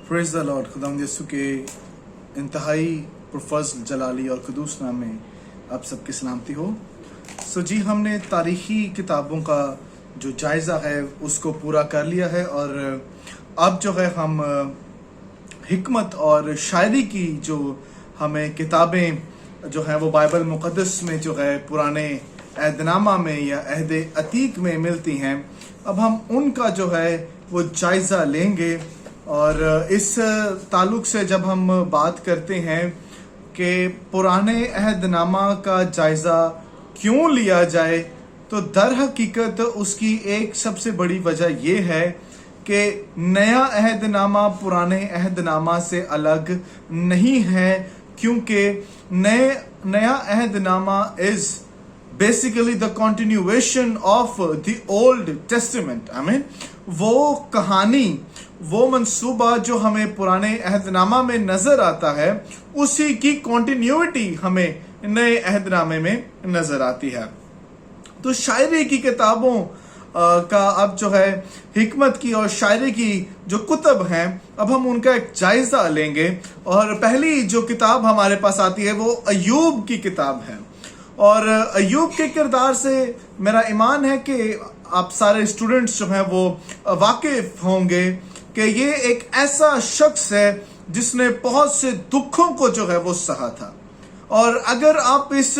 Praise the Lord. खुदावंद यीशु के इंतहाई पुरफज़ल जलाली और क़ुदूस नाम में आप सबकी सलामती हो। जी, हमने तारीख़ी किताबों का जो जायज़ा है उसको पूरा कर लिया है और अब जो है हम हिकमत और शायरी की जो हमें किताबें जो हैं वो बाइबल मुक़द्दस में जो है पुराने अहदनामा में या अहद अतीक में मिलती हैं, अब हम उनका जो है वो जायज़ा लेंगे। और इस ताल्लुक़ से जब हम बात करते हैं कि पुराने अहदनामा का जायज़ा क्यों लिया जाए, तो दर हकीकत उसकी एक सबसे बड़ी वजह ये है कि नया अहदनामा पुराने अहदनामा से अलग नहीं है, क्योंकि नया अहदनामा is basically the continuation of the old testament. आमीन। वो कहानी, वो मंसूबा जो हमें पुराने अहदनामा में नजर आता है, उसी की कंटिन्यूटी हमें नए अहदनामे में नजर आती है। तो शायरी की किताबों का अब जो है हिकमत की और शायरी की जो कुतब हैं, अब हम उनका एक जायजा लेंगे। और पहली जो किताब हमारे पास आती है वो अय्यूब की किताब है। और अय्यूब के किरदार से मेरा ईमान है कि आप सारे स्टूडेंट्स जो हैं वो वाकिफ होंगे कि ये एक ऐसा शख्स है जिसने बहुत से दुखों को जो है वो सहा था। और अगर आप इस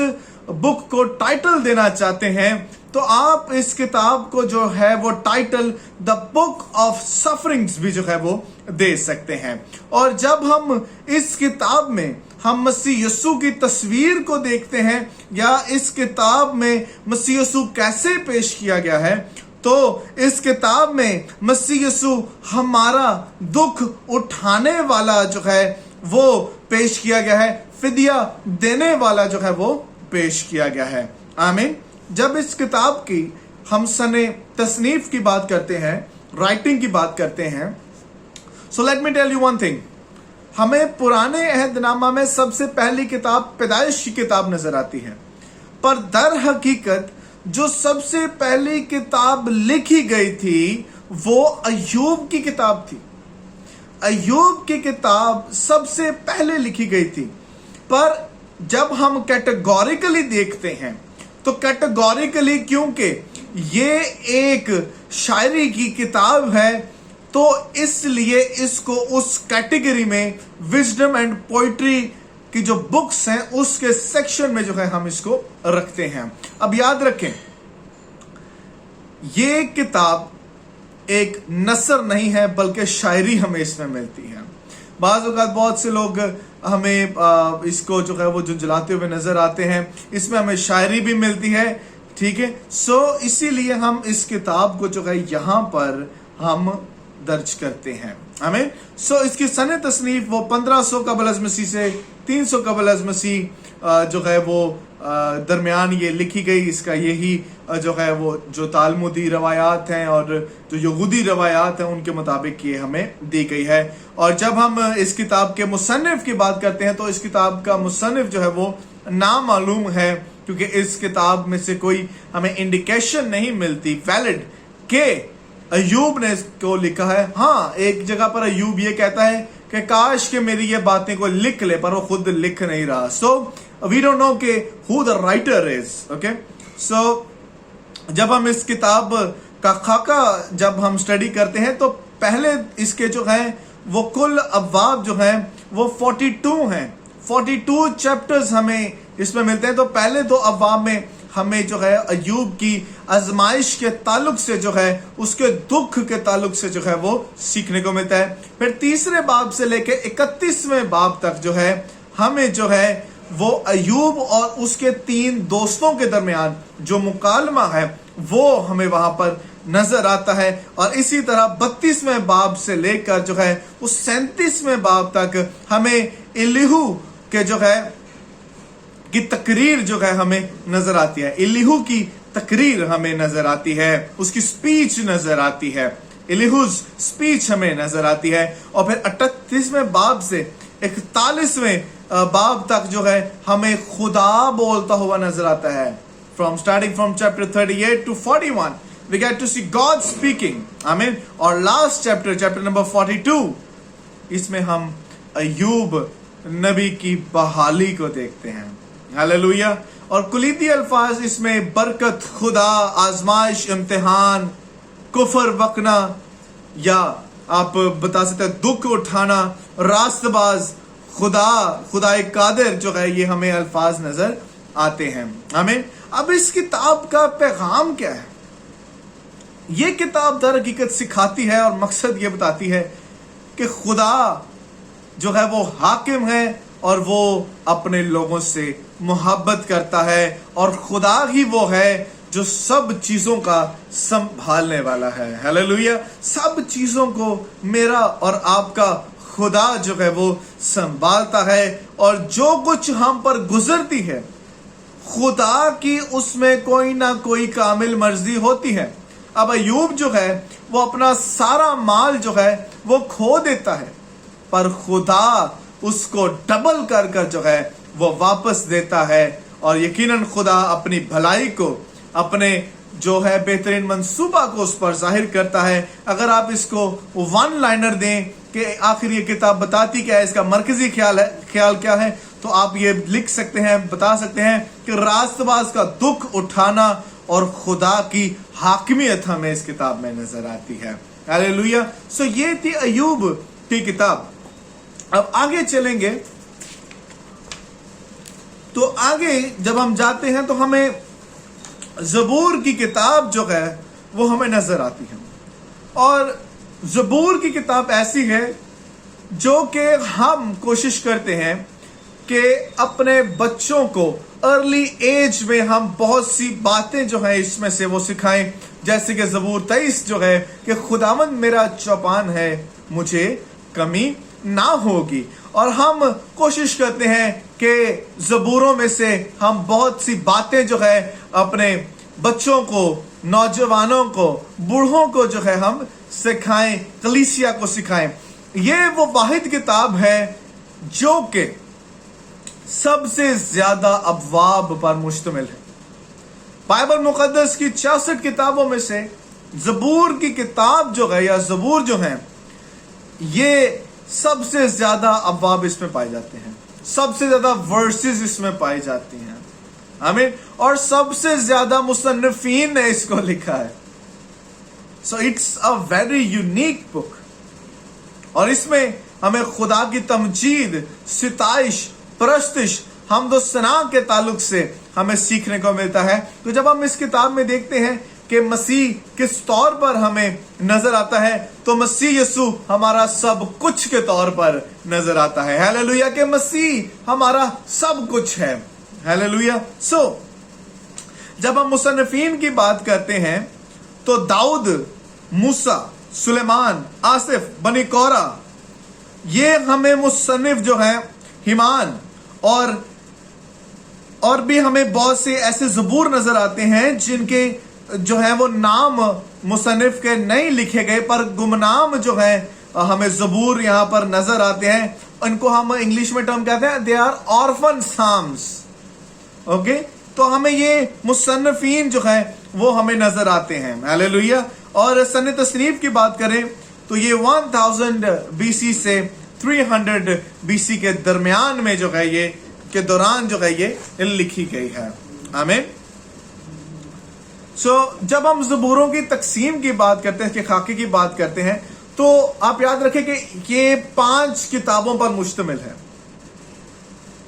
बुक को टाइटल देना चाहते हैं तो आप इस किताब को जो है वो title the book of sufferings भी जो है वो दे सकते हैं। और जब हम इस किताब में हम मसीह यीशु की तस्वीर को देखते हैं या इस किताब में मसीह यीशु कैसे पेश किया गया है, तो इस किताब में मसीह यीशु हमारा दुख उठाने वाला जो है वो पेश किया गया है, फिदिया देने वाला जो है वो पेश किया गया है। आमीन। जब इस किताब की हम सने तसनीफ की बात करते हैं, राइटिंग की बात करते हैं, so let me tell you one thing. हमें पुराने अहदनामा में सबसे पहली किताब पैदाइश की किताब नजर आती है, पर दर हकीकत जो सबसे पहली किताब लिखी गई थी वो अय्यूब की किताब थी। अय्यूब की किताब सबसे पहले लिखी गई थी। पर जब हम कैटेगोरिकली देखते हैं तो कैटेगोरिकली, क्योंकि ये एक शायरी की किताब है, तो इसलिए इसको उस कैटेगरी में विजडम एंड पोइट्री की जो बुक्स हैं उसके सेक्शन में जो है हम इसको रखते हैं। अब याद रखें, ये किताब एक नसर नहीं है बल्कि शायरी हमें इसमें मिलती है। बाज़ औक़ात बहुत से लोग हमें इसको जो है वो झुंझलाते हुए नजर आते हैं, इसमें हमें शायरी भी मिलती है, ठीक है। सो इसीलिए हम इस किताब को जो है यहाँ पर हम दर्ज करते हैं। आमीन। सो इसकी सने तसनीफ वो 1500 कबल अज़ मसीह से 300 कबल अज़ मसीह जो है वो दरमियान ये लिखी गई। इसका यही जो है वो जो तालमुदी रवायात हैं और जो यहूदी रवायात हैं उनके मुताबिक ये हमें दी गई है। और जब हम इस किताब के मुसन्निफ की बात करते हैं तो इस किताब का मुसन्निफ जो है वो नामालूम है, क्योंकि इस किताब में से कोई हमें इंडिकेशन नहीं मिलती वैलिड के अय्यूब ने इसको लिखा है। हाँ, एक जगह पर अय्यूब ये कहता है कि काश के मेरी ये बातें को लिख ले, पर वो खुद लिख नहीं रहा। सो वी डोंट नो कि who the writer is. Okay, so जब हम इस किताब का खाका जब हम स्टडी करते हैं तो पहले इसके जो है वो कुल अब्वाब जो है वो 42 हैं। 42 चैप्टर्स हमें इसमें मिलते हैं। तो पहले दो अब्वाब में हमें जो है अय्यूब की आजमाइश के ताल्लुक से जो है उसके दुख के ताल्लुक से जो है वो सीखने को मिलता है। फिर तीसरे बाब से लेके 31वें बाब तक जो है हमें जो है वो अय्यूब और उसके 3 दोस्तों के दरमियान जो मुकालमा है वो हमें वहां पर नजर आता है। और इसी तरह 32वें बाब से लेकर जो है उस 37वें बाब तक हमें एलीहू के जो है की तकरीर जो है हमें नजर आती है। एलीहू की तकरीर हमें नजर आती है, उसकी स्पीच नजर आती है, एलीहूज स्पीच हमें नजर आती है। और फिर 38वें बाब से 41वें बाब तक जो है हमें खुदा बोलता हुआ नजर आता है। starting from chapter 38 to 41 we get to see God speaking. Amen. Or last chapter number 42, اس میں ہم ایوب نبی کی بحالی کو دیکھتے ہیں. ہاللویا. اور کلیدی الفاظ اس میں برکت، خدا، آزمائش، امتحان، کفر بکنا، یا آپ بتا سکتے ہیں دکھ اٹھانا، راست باز، خدا قادر جو ہے، یہ ہمیں الفاظ نظر آتے ہیں. ہمیں اب اس کتاب کا پیغام کیا ہے؟ یہ کتاب در حقیقت سکھاتی ہے اور مقصد یہ بتاتی ہے کہ خدا جو ہے وہ حاکم ہے اور وہ اپنے لوگوں سے محبت کرتا ہے، اور خدا ہی وہ ہے جو سب چیزوں کا سنبھالنے والا ہے. ہاللویا. سب چیزوں کو میرا اور آپ کا خدا جو ہے وہ سنبھالتا ہے، اور جو کچھ ہم پر گزرتی ہے خدا کی اس میں کوئی نہ کوئی کامل مرضی ہوتی ہے. اب ایوب جو ہے وہ اپنا سارا مال جو ہے وہ کھو دیتا ہے، پر خدا اس کو ڈبل کر کر جو ہے وہ واپس دیتا ہے، اور یقیناً خدا اپنی بھلائی کو، اپنے جو ہے بہترین منصوبہ کو اس پر ظاہر کرتا ہے. اگر آپ اس کو ون لائنر دیں کہ آخر یہ کتاب بتاتی کیا ہے، اس کا مرکزی خیال کیا ہے، تو آپ یہ لکھ سکتے ہیں، بتا سکتے ہیں کہ راست باز کا دکھ اٹھانا اور خدا کی حاکمیت ہمیں اس کتاب میں نظر آتی ہے. ہاللویا. سو یہ تھی ایوب کی کتاب. اب آگے چلیں گے تو آگے جب ہم جاتے ہیں تو ہمیں زبور کی کتاب جو ہے وہ ہمیں نظر آتی ہے. اور زبور کی کتاب ایسی ہے جو کہ ہم کوشش کرتے ہیں کہ اپنے بچوں کو ارلی ایج میں ہم بہت سی باتیں جو ہیں اس میں سے وہ سکھائیں. جیسے کہ زبور 23 جو ہے کہ خداوند میرا چوپان ہے، مجھے کمی نہ ہوگی. اور ہم کوشش کرتے ہیں کہ زبوروں میں سے ہم بہت سی باتیں جو ہے اپنے بچوں کو، نوجوانوں کو، بوڑھوں کو جو ہے ہم سکھائیں، کلیسیا کو سکھائیں. یہ وہ واحد کتاب ہے جو کہ سب سے زیادہ ابواب پر مشتمل ہے. بائبل مقدس کی 66 کتابوں میں سے زبور کی کتاب جو ہے یا زبور جو ہیں، یہ سب سے زیادہ ابواب اس میں پائے جاتے ہیں، سب سے زیادہ ورسز اس میں پائی جاتی ہیں. آمین. اور سب سے زیادہ مصنفین نے اس کو لکھا ہے. So it's a very unique book. اور اس میں ہمیں خدا کی تمجید، ستائش، پرستش، حمد و ثنا کے تعلق سے ہمیں سیکھنے کو ملتا ہے. تو جب ہم اس کتاب میں دیکھتے ہیں کہ مسیح کس طور پر ہمیں نظر آتا ہے، تو مسیح یسوع ہمارا سب کچھ کے طور پر نظر آتا ہے. ہاللویا. کہ مسیح ہمارا سب کچھ ہے. ہاللویا. سو جب ہم مصنفین کی بات کرتے ہیں تو داؤد، موسیٰ، سلیمان، آصف، بنی کورہ، یہ ہمیں مصنف جو ہیں، ہیمان اور بھی ہمیں بہت سے ایسے زبور نظر آتے ہیں جن کے جو ہے وہ نام مصنف کے نہیں لکھے گئے، پر گمنام جو ہے ہمیں زبور یہاں پر نظر آتے ہیں. ان کو ہم انگلش میں ٹرم کہتے ہیں they are orphan psalms. Okay. تو ہمیں یہ مصنفین جو ہیں وہ ہمیں نظر آتے ہیں. ہاللویا. اور سن تصنیف کی بات کریں تو یہ 1000 BC سے 300 BC کے درمیان میں جو ہے یہ کے دوران جو ہے یہ لکھی گئی ہے. آمین. سو جب ہم زبوروں کی تقسیم کی بات کرتے ہیں، کہ خاکے کی بات کرتے ہیں، تو آپ یاد رکھیں کہ یہ 5 کتابوں پر مشتمل ہے.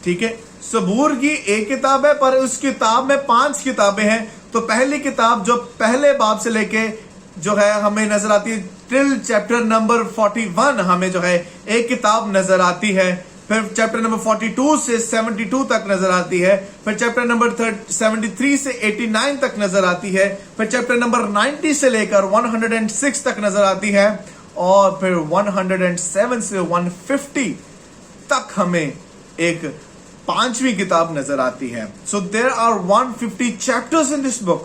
ٹھیک ہے. زبور کی ایک کتاب ہے، پر اس کتاب میں 5 کتابیں ہیں. تو پہلی کتاب جو پہلے باب سے لے کے جو ہے ہمیں نظر آتی ہے ٹل چیپٹر نمبر 41 ہمیں جو ہے ایک کتاب نظر آتی ہے. پھر چیپٹر نمبر 42 سے 72 تک نظر آتی ہے. پھر چیپٹر نمبر 73 سے 89 تک نظر آتی ہے. پھر چیپٹر نمبر 90 سے لے کر 106 تک نظر آتی ہے. اور پھر 107 سے 150 تک ہمیں ایک 5ویں کتاب نظر آتی ہے. So there are 150 chapters in this book.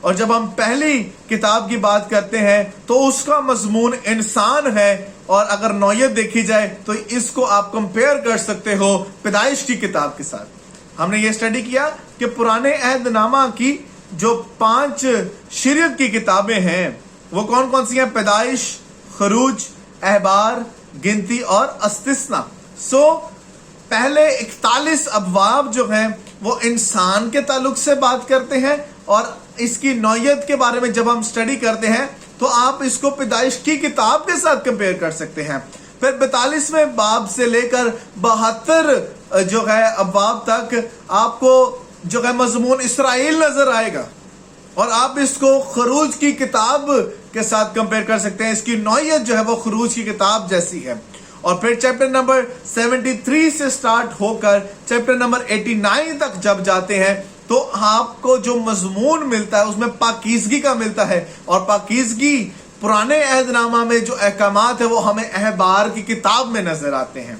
اور جب ہم پہلی کتاب کی بات کرتے ہیں تو اس کا مضمون انسان ہے. اور اگر نوعیت دیکھی جائے تو اس کو آپ کمپیئر کر سکتے ہو پیدائش کی کتاب کے ساتھ. ہم نے یہ اسٹڈی کیا کہ پرانے عہد نامہ کی جو 5 شریعت کی کتابیں ہیں وہ کون کون سی ہیں؟ پیدائش، خروج، احبار، गिनती और अस्तिस्ना। सो पहले 41 अबवाब जो हैं वो इंसान के ताल्लुक से बात करते हैं, और इसकी नौयत के बारे में जब हम स्टडी करते हैं तो आप इसको पैदाइश की किताब के साथ कंपेयर कर सकते हैं। फिर 42वें बाब से लेकर 72 जो है अबवाब तक आपको जो है मजमून इसराइल नजर आएगा, और आप इसको खरूज की किताब के साथ कंपेयर कर सकते हैं। इसकी नौयत जो है वो खरूज की किताब जैसी है। और फिर चैप्टर नंबर 73 से स्टार्ट होकर चैप्टर नंबर 89 तक जब जाते हैं तो आपको जो मजमून मिलता है उसमें पाकीज़गी का मिलता है, और पाकीज़गी पुराने अहदनामा में जो अहकामात है वो हमें अहबार की किताब में नजर आते हैं।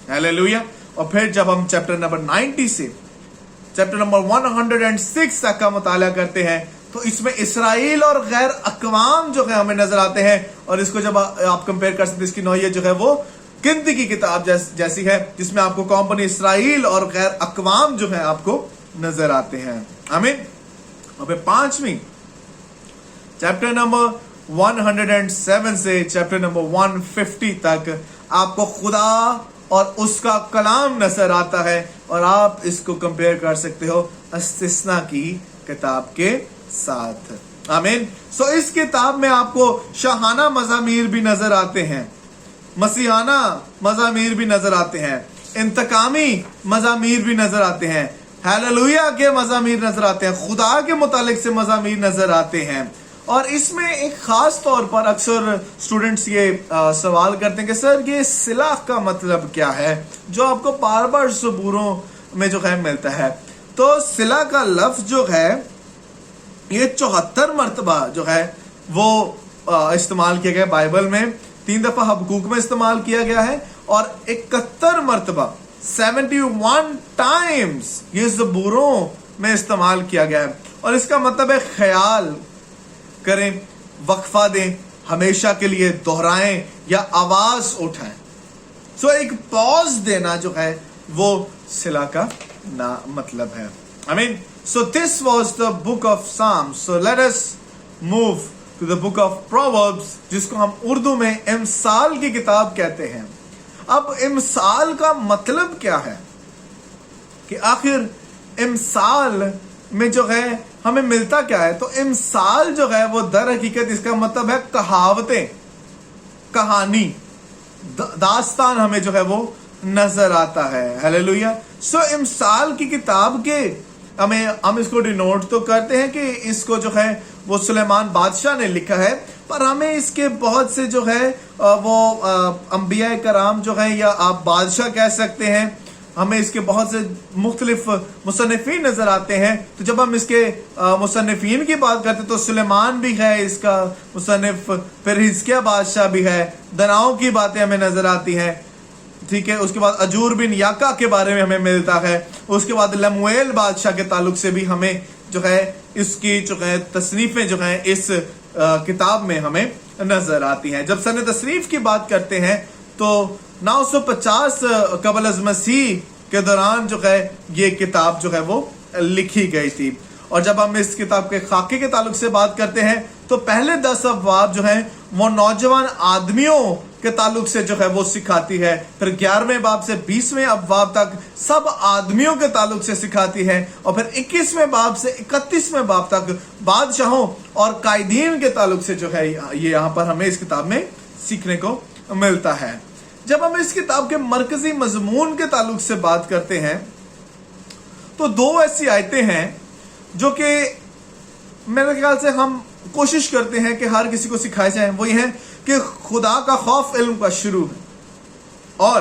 हालेलुया। और फिर जब हम चैप्टर नंबर 90 से चैप्टर नंबर 106 तक का मुताला करते हैं तो इसमें इसराइल और गैर अकवाम जो है हमें नजर आते हैं, और इसको जब आप कंपेयर कर सकते हैं इसकी नौयत जो है वो गिनती की किताब जैसी है, जिसमें आपको कौम इसराइल और गैर अकवाम जो है आपको नजर आते हैं। आमीन। और फिर 5वीं चैप्टर नंबर 107 से चैप्टर नंबर 150 तक आपको खुदा और उसका कलाम नजर आता है, और आप इसको कंपेयर कर सकते हो अस्तिस्ना की किताब के साथ। आमीन। सो इस किताब में आपको शाहाना मज़ामीर भी नजर आते हैं, मसीहाना मज़ामीर भी नजर आते हैं, इंतकामी मज़ामीर भी नजर आते हैं, हालेलुया के मज़ामीर नजर आते हैं, खुदा के मुतालिक से मज़ामीर नजर आते हैं। और इसमें एक खास तौर पर अक्सर स्टूडेंट्स ये सवाल करते हैं कि सर ये सिला का मतलब क्या है, जो आपको बार बार ज़बूरों में जो है मिलता है। तो सिला का लफ्ज जो है ये 74 मरतबा जो है वो इस्तेमाल किया गया बाइबल में, 3 दफा हबकूक में इस्तेमाल किया गया है, और 71 मरतबा 71 टाइम्स ये ज़बूरों में इस्तेमाल किया गया है। और इसका मतलब है ख्याल करें, वक्फा दें, हमेशा के लिए दोहराएं या आवाज उठाएं। सो एक पॉज देना जो है वो सिला का ना मतलब है। I mean, so this was the book of Psalms. So let us move to the book of Proverbs, जिसको हम उर्दू में इमसाल की किताब कहते हैं। अब इमसाल का मतलब क्या है कि आखिर इमसाल में जो है हमें मिलता क्या है। तो इमसाल जो है वो दर हकीकत इसका मतलब है कहावतें, कहानी, दास्तान हमें जो है वो नजर आता है। हालेलुया। सो इमसाल की किताब के हम इसको डिनोट तो करते हैं कि इसको जो है वो सुलेमान बादशाह ने लिखा है, पर हमें इसके बहुत से जो है वो अंबिया कराम जो है, या आप बादशाह कह सकते हैं, हमें इसके बहुत से मुख्तलिफ मुसन्निफीन नजर आते हैं। तो जब हम इसके मुसन्निफीन की बात करते हैं तो सुलेमान भी है इसका मुसन्निफ, फिर हिजकिया बादशाह भी है, दनाओं की बातें हमें नजर आती हैं, ठीक है। उसके बाद अजूर बिन याका के बारे में हमें मिलता है। उसके बाद लमुएल बादशाह के ताल्लुक से भी हमें जो है इसकी जो है तसनीफें जो है इस किताब में हमें नजर आती हैं। जब सन तसरीफ की बात करते हैं तो 950 कबल अज़ मसीह के दौरान जो है ये किताब जो है वो लिखी गई थी। और जब हम इस किताब के खाके के ताल्लुक से बात करते हैं तो पहले 10 अबवाब जो हैं वो नौजवान आदमियों के ताल्लुक से जो है वो सिखाती है। फिर 11वें बाब से 20वें अबवाब तक सब आदमियों के ताल्लुक से सिखाती है, और फिर 21वें बाब से 31वें बाब तक बादशाहों और कायदीन के ताल्लुक से जो है ये यहाँ पर हमें इस किताब में सीखने को मिलता है। जब हम इस किताब के मरकजी मजमून के ताल्लुक से बात करते हैं तो 2 ऐसी आयतें हैं जो कि मेरे ख्याल से हम कोशिश करते हैं कि हर किसी को सिखाए जाए। वो ये है कि खुदा का खौफ इल्म का शुरू है, और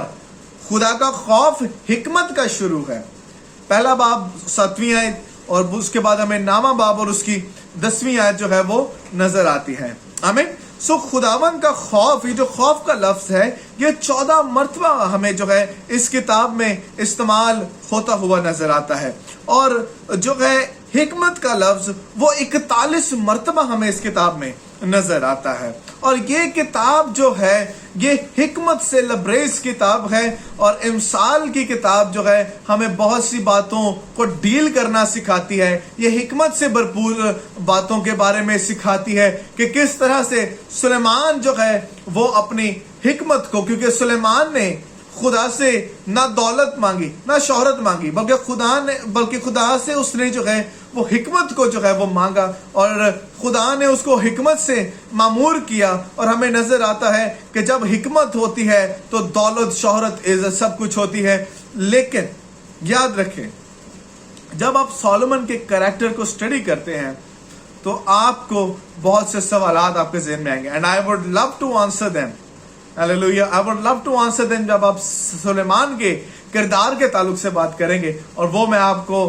खुदा का खौफ हिकमत का शुरू है। पहला बाब 7वीं आयत, और उसके बाद हमें नामा बाब और उसकी 10वीं आयत जो है वो नजर आती है। आमीन। सो खुदावन का खौफ, ये जो खौफ का लफ्ज है ये 14 मरतबा हमें जो है इस किताब में इस्तेमाल होता हुआ नजर आता है, और जो है हिकमत का लफ्ज वो 41 मरतबा हमें इस किताब में नजर आता है। और ये किताब जो है ये हिकमत से लबरेज किताब है, और इमसाल की किताब जो है हमें बहुत सी बातों को डील करना सिखाती है। ये हिकमत से भरपूर बातों के बारे में सिखाती है कि किस तरह से सुलेमान जो है वो अपनी हिकमत को, क्योंकि सुलेमान ने खुदा से ना दौलत मांगी ना शोहरत मांगी, बल्कि खुदा से उसने जो है वो हिकमत को जो है वो मांगा, और खुदा ने उसको हिकमत से मामूर किया। और हमें नजर आता है कि जब हिकमत होती है तो दौलत, शोहरत, इज्जत सब कुछ होती है। लेकिन याद रखें, जब आप सोलोमन के कैरेक्टर को स्टडी करते हैं तो आपको बहुत से सवालात आपके ज़हन में आएंगे, and I would love to answer them. Hallelujah, I would love to answer them जब आप सुलेमान के किरदार के ताल्लुक से बात करेंगे, और वो मैं आपको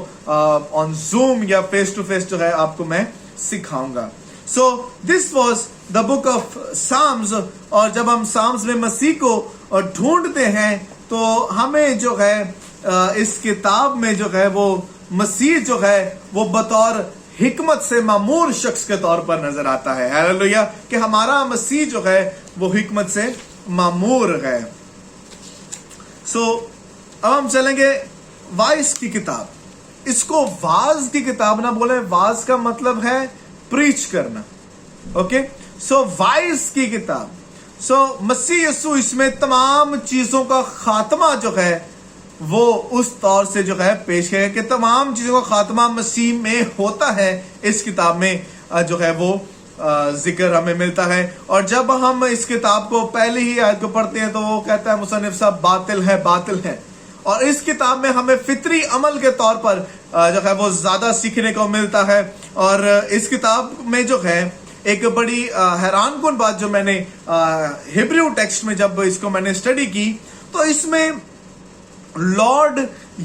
ऑन जूम या फेस टू फेस जो है आपको मैं सिखाऊंगा। So this was the book of Psalms, और जब हम साम्स में मसीह को ढूंढते हैं तो हमें जो है इस किताब में जो है वो मसीह जो है वो बतौर हिकमत से मामूर शख्स के तौर पर नजर आता है। हालेलुया, कि हमारा मसीह जो है वो हिकमत से मामूर है। सो अब हम चलेंगे वाइज की किताब। इसको वाज की किताब ना बोले, वाज का मतलब है प्रीच करना। ओके, सो वाइज की किताब। सो मसीह यीशु इसमें तमाम चीजों का खात्मा जो है वो उस तौर से जो है पेश है कि तमाम चीजों का खात्मा मसीह में होता है। इस किताब में जो है वो जिक्र हमें मिलता है। और जब हम इस किताब को पहले ही आयत को पढ़ते हैं तो वो कहता है मुसन्निफ साहब बातिल है, बातिल है। और इस किताब में हमें फितरी अमल के तौर पर जो है वो ज्यादा सीखने को मिलता है। और इस किताब में जो है एक बड़ी हैरान कुन बात जो मैंने हिब्रू टेक्स्ट में जब इसको मैंने स्टडी की तो इसमें लॉर्ड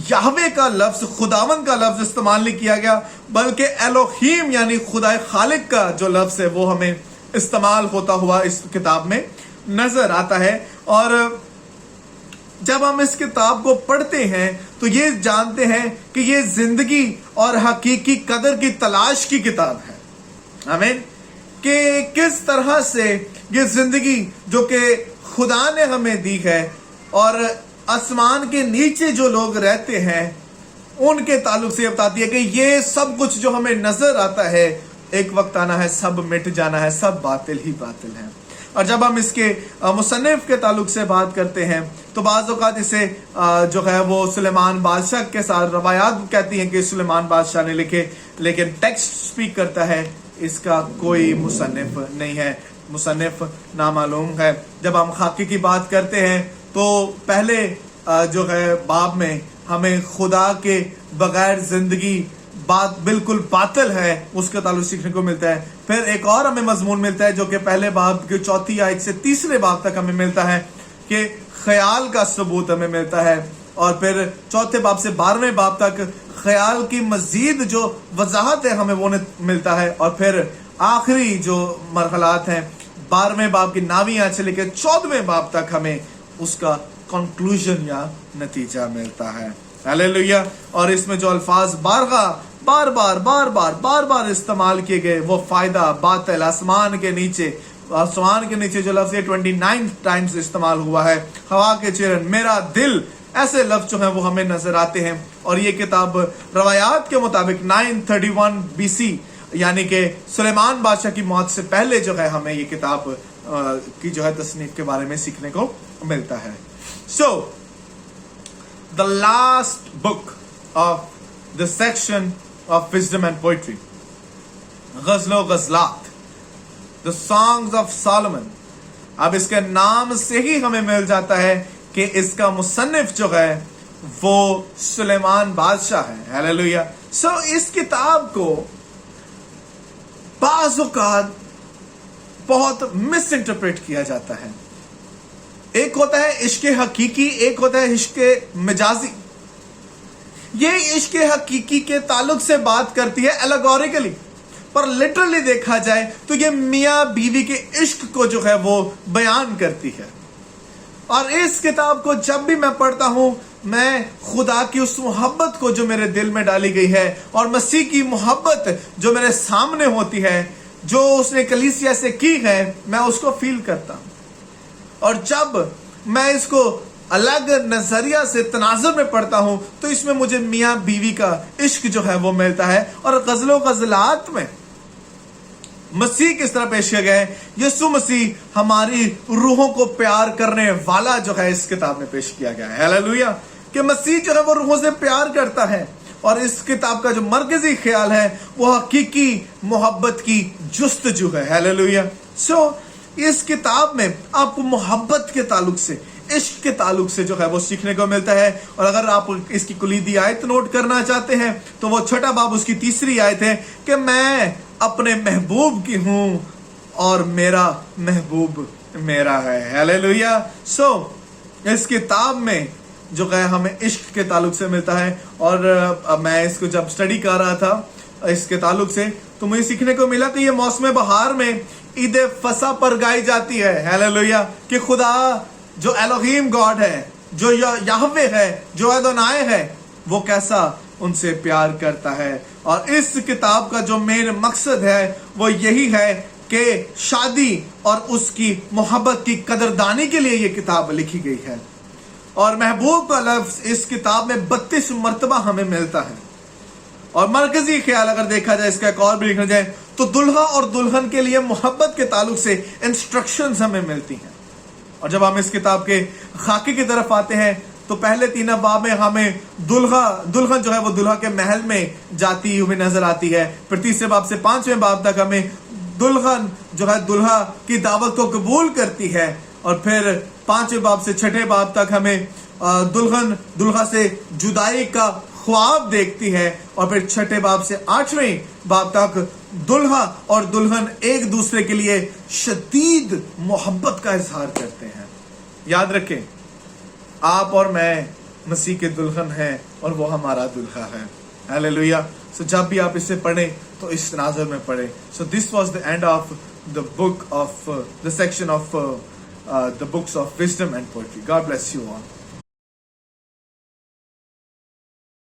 याहवे का लफ्ज, खुदावन का लफ्ज इस्तेमाल नहीं किया गया, बल्कि एलोहीम यानी खुदा खालिक का जो लफ्ज है वो हमें इस्तेमाल होता हुआ इस किताब में नजर आता है। और जब हम इस किताब को पढ़ते हैं तो ये जानते हैं कि ये जिंदगी और हकीकी कदर की तलाश की किताब है। आमीन। कि किस तरह से ये जिंदगी जो कि खुदा ने हमें दी है और आसमान के नीचे जो लोग रहते हैं उनके ताल्लुक से बताती है कि ये सब कुछ जो हमें नजर आता है एक वक्त आना है, सब मिट जाना है, सब बातिल ही बातिल है। और जब हम इसके मुसन्निफ के ताल्लुक से बात करते हैं तो बाज़ औक़ात इसे जो है वो सुलेमान बादशाह के साथ रवायात कहती हैं कि सुलेमान बादशाह ने लिखे, लेकिन टेक्स्ट स्पीक करता है इसका कोई मुसन्निफ नहीं है, मुसन्निफ नामालूम है। जब हम खाकी की बात करते हैं तो पहले जो है बाब में हमें खुदा के बगैर जिंदगी बात बिल्कुल बातिल है उसका ताल्लुक सीखने को मिलता है। फिर एक और हमें मजमून मिलता है जो कि पहले बाब के 4 आयत से 3 बाब तक हमें मिलता है कि ख्याल का सबूत हमें मिलता है। और फिर 4 बाब से 12वें बाब तक ख्याल की मजीद जो वजाहत है हमें वो मिलता है। और फिर आखिरी जो मरहलात हैं 12वें बाब की 9वीं आयत से लेकर 14वें बाब तक हमें उसका कंक्लूजन या नतीजा मिलता है। हालेलुया। और इसमें जो अल्फाज बार बार इस्तेमाल किए गए वो फायदा, बातिल, आसमान के नीचे जो लफ्ज 29 टाइम्स इस्तेमाल हुआ है, हवा के चिरन, मेरा दिल, ऐसे लफ्ज जो हैं वो हमें नजर आते हैं। और ये किताब रवायात के मुताबिक 931 BC यानी कि सुलेमान बादशाह की मौत से पहले जो है हमें ये किताब की जो है तसनीफ के बारे में सीखने को मिलता है। So the last book of the section of wisdom and poetry, गजलो गजलात, द सॉन्ग्स ऑफ सोलोमन। अब इसके नाम से ही हमें मिल जाता है कि इसका मुसन्निफ जो है वो सुलेमान बादशाह है। हालेलुया। सो इस किताब को बाज़ औक़ात बहुत मिस इंटरप्रेट किया जाता है। एक होता है इश्क हकीकी, एक होता है इश्क मजाजी। ये इश्क हकीकी के ताल्लुक से बात करती है एलेगोरिकली, पर लिटरली देखा जाए तो ये मियाँ बीवी के इश्क को जो है वो बयान करती है। और इस किताब को जब भी मैं पढ़ता हूं मैं खुदा की उस मोहब्बत को जो मेरे दिल में डाली गई है और मसीह की मोहब्बत जो मेरे सामने होती है, जो उसने कलीसिया से की है, मैं उसको फील करता हूं। और जब मैं इसको अलग नजरिया से तनाजुर में पढ़ता हूं तो इसमें मुझे मियाँ बीवी का इश्क जो है वो मिलता है। और गजलो गजलात में मसीह किस तरह पेश किया गया है, यीशु मसीह हमारी रूहों को प्यार करने वाला जो है इस किताब में पेश किया गया है। हालेलुया, कि मसीह जो है वो रूहों से प्यार करता है। और इस किताब का जो मरकजी ख्याल है वो हकीकी मोहब्बत की जुस्तजू है। हालेलुया। इस किताब में आपको मोहब्बत के ताल्लुक से, इश्क के ताल्लुक से जो है वो सीखने को मिलता है। और अगर आप इसकी कुलीदी आयत नोट करना चाहते हैं तो वो 6 बाब उसकी 3 आयत है कि मैं अपने महबूब की हूं और मेरा महबूब मेरा है। हालेलुया। इस किताब में जो है हमें इश्क के ताल्लुक से मिलता है। और मैं इसको जब स्टडी कर रहा था इसके ताल्लुक से तो मुझे सीखने को मिला कि ये मौसम बहार में ईद फसा पर गाई जाती है। हालेलुया, कि खुदा जो एलोहीम गॉड है, जो याहवे है, जो अदोनाय है, वो कैसा उनसे प्यार करता है। और इस किताब का जो मेन मकसद है वो यही है कि शादी और उसकी मोहब्बत की कदरदानी के लिए ये किताब लिखी गई है। और महबूब का लफ्ज इस किताब में 32 मरतबा हमें मिलता है। और मरकजी ख्याल अगर देखा जाए, इसका एक और भी लिखा जाए तो दुल्हा और दुल्हन के लिए मोहब्बत के ताल्लुक से इंस्ट्रक्शंस हमें मिलती हैं। और जब हम इस किताब के खाके की तरफ आते हैं तो पहले 3 बाब में हमें दुल्हन जो है वो दुल्हा के महल में जाती हुई नजर आती है। फिर 3 बाब से 5वें बाब तक हमें दुल्हन जो है दुल्हा की दावत को कबूल करती है। और फिर 5वें बाब से 6ठे बाब तक हमें दुल्हन दुल्हा से जुदाई का ख्वाब देखती है। और फिर 6ठे बाब से 8वें बाब तक दुल्हा और दुल्हन एक दूसरे के लिए शदीद मोहब्बत का इजहार करते हैं। याद रखें, आप और मैं मसीह के दुल्हन हैं और वो हमारा दुल्हा है। हालेलुया। जब भी आप इसे पढ़ें तो इस नाज़र में पढ़ें। This was the end of the book of the section of the books of wisdom and poetry. God bless you all.